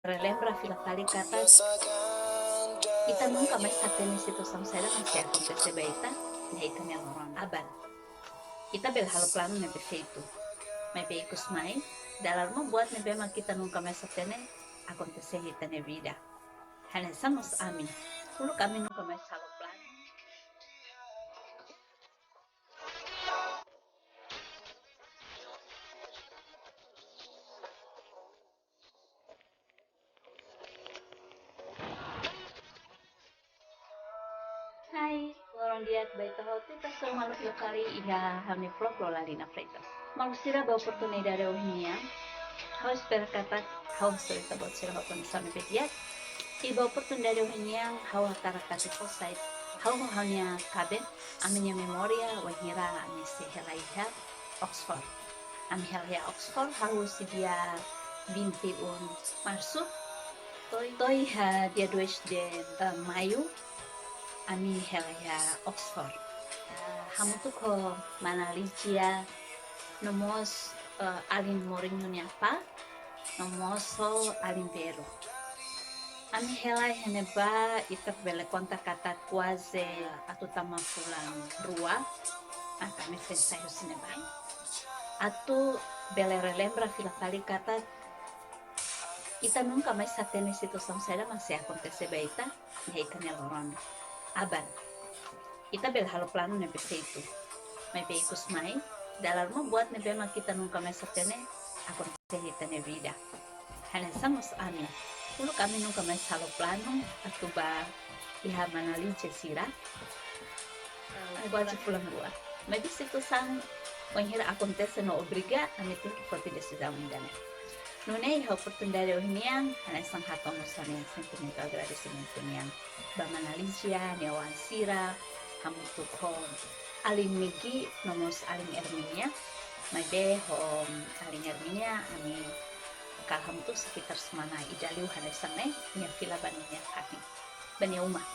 Relembra fila kali kata ita nunca mais satene situação séria mas se acontecer beita né ita ne loron aban ita bel halo plano ne perfeito mas beicos mai dalam membuat ne bema kita nunca mais satene acontecer ita ne vida hanya samos amin dulu kami nunca mais halo plano. Hai, loron diat baita hoti pasal malu kali iha hamni vlog lo lali na freitas. Malu sira ba oportunidade ohnia. Hau espera kata hau cerita buat sira ba kondisami bediat. Iba oportunidade ohnia hau hatara kati posait. Hau hanya kabe aminya memoria wahira ami se helaiha Oxford. Ami helaiha Oxford hau si dia 21 Março. Toi ha dia 2 de Maio ami helaiha Oxford. Hamutu ko manalicia nomos alin moring nunyapa nomoso alin vero. Ami helai heneba itak bele konta kata quase atu tama pulang rua kami sensayo sinebai. Atu bele relembra fila kali kata ita nunca mais satene situação séria mas se acontecer beita né ita ne loron aban ita bel halo plano ne perfeito mas beicos mai dalam membuat ne bema kita nunca mais satene acontecer ita ne vida hanya samos amin dulu kami nunca mais halo plano atau ba iha manali jesira quase pulang rua mas situação wanhira acontece no obriga a meter que pode decisão ainda né. Nunei a oportunidade uniang hanya sang hatong usane sentimento agradecimento niang ba manalicia newan sira hamutukon alin migi nomos alin erminia may be hom alin erminia ami kalham tu sekitar semana idaliu hanya sang ne nia fila baninya kati bani uma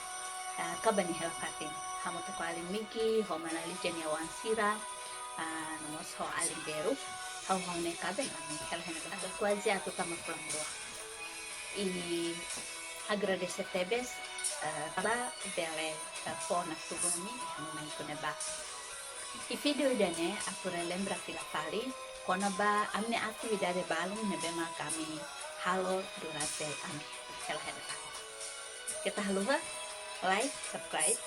ka bani hel kati hamutuk alin migi hom manalicia newan sira nomos ho alin beru hau ne kabe ami helhen ada quase atu tama pulang doa e agradecer tebes ba bele fona tuguni momento ne ba e video dane aku relembra fila kali kona ba amne atividade balum ne bema kami halo durante ami helhen kita haluha like subscribe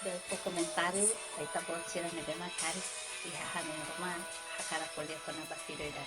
dan komentário aí tá bom tirar ne bema kari ihahan yang rumah hakara kuliah kona ba video dan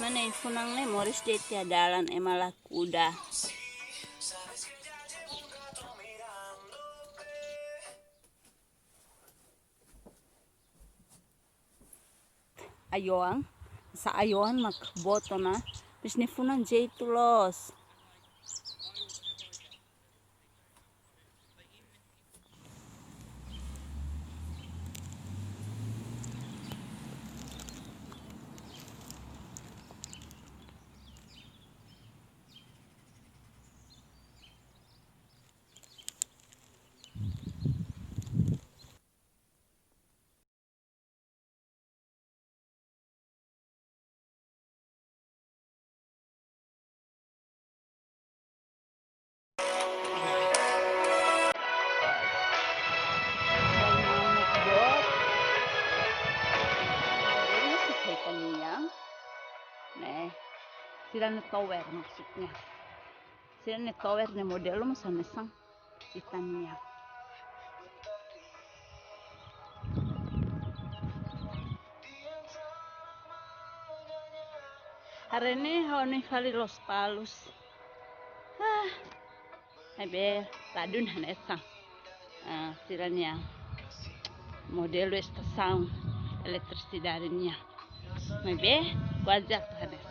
Mana ifunang ne Morris de tiadalan emalah kuda. Ayoang sa ayoan makboto na bis ni funan jay tulos. Sila na tower maksudnya. Sila na tower na modelo mo sa mesang itanya. Hari ini hawan kali Los Palos. Abe ladun hanesa. Silanya modelo estação eletricidade-nya. Abe wajak hanesa.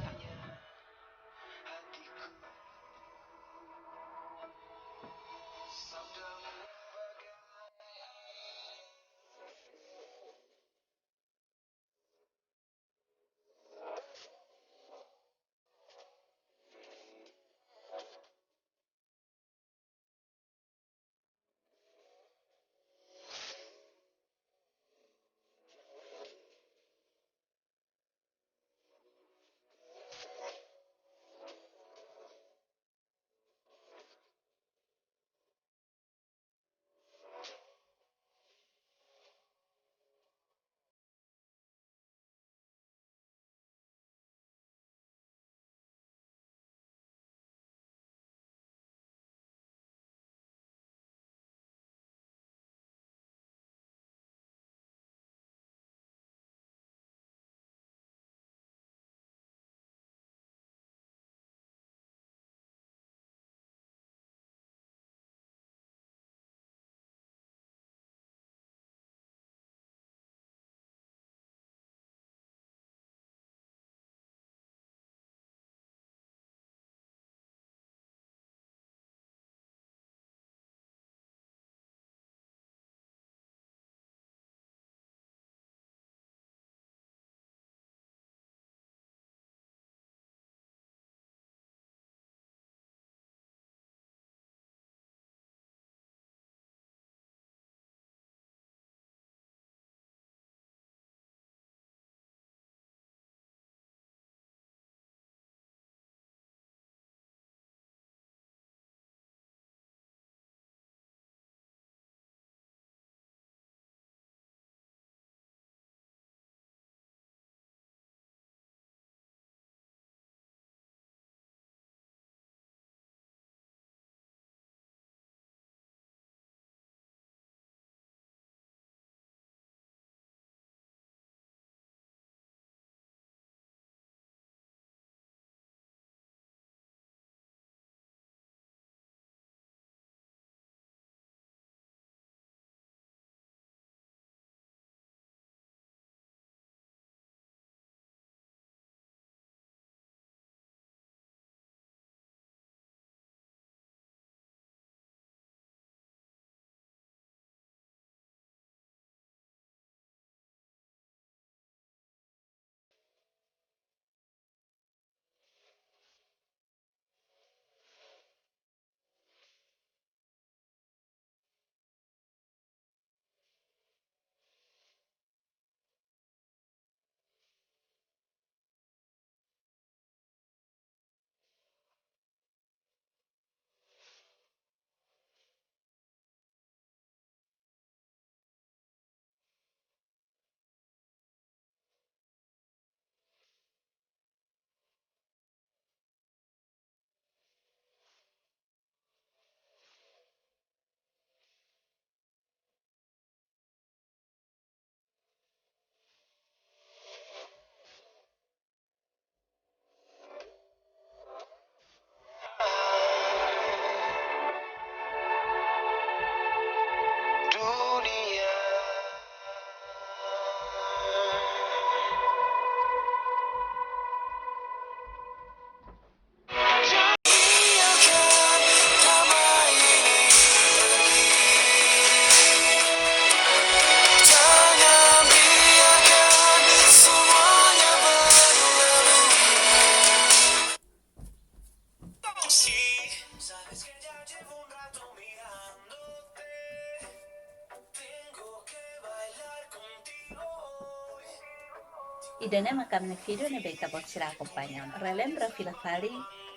idane makamne video ne beita bot sila acompanham. Relembra fila fali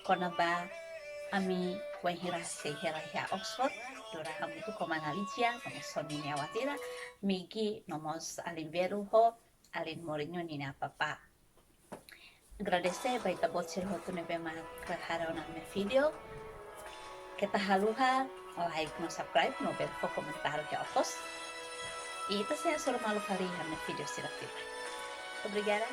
kona ba ami wahira se hera ya Oxford dora hamu tu komana licia como soni ne awatira migi nomos alin veru ho alin morinho ni na papa. Agradecer baita bot sila hotu ne bema krahara na me video. Kita haluha like no subscribe no ver fo comentário que eu posto. E tá sendo só malu fari na vídeo sila. Obrigada.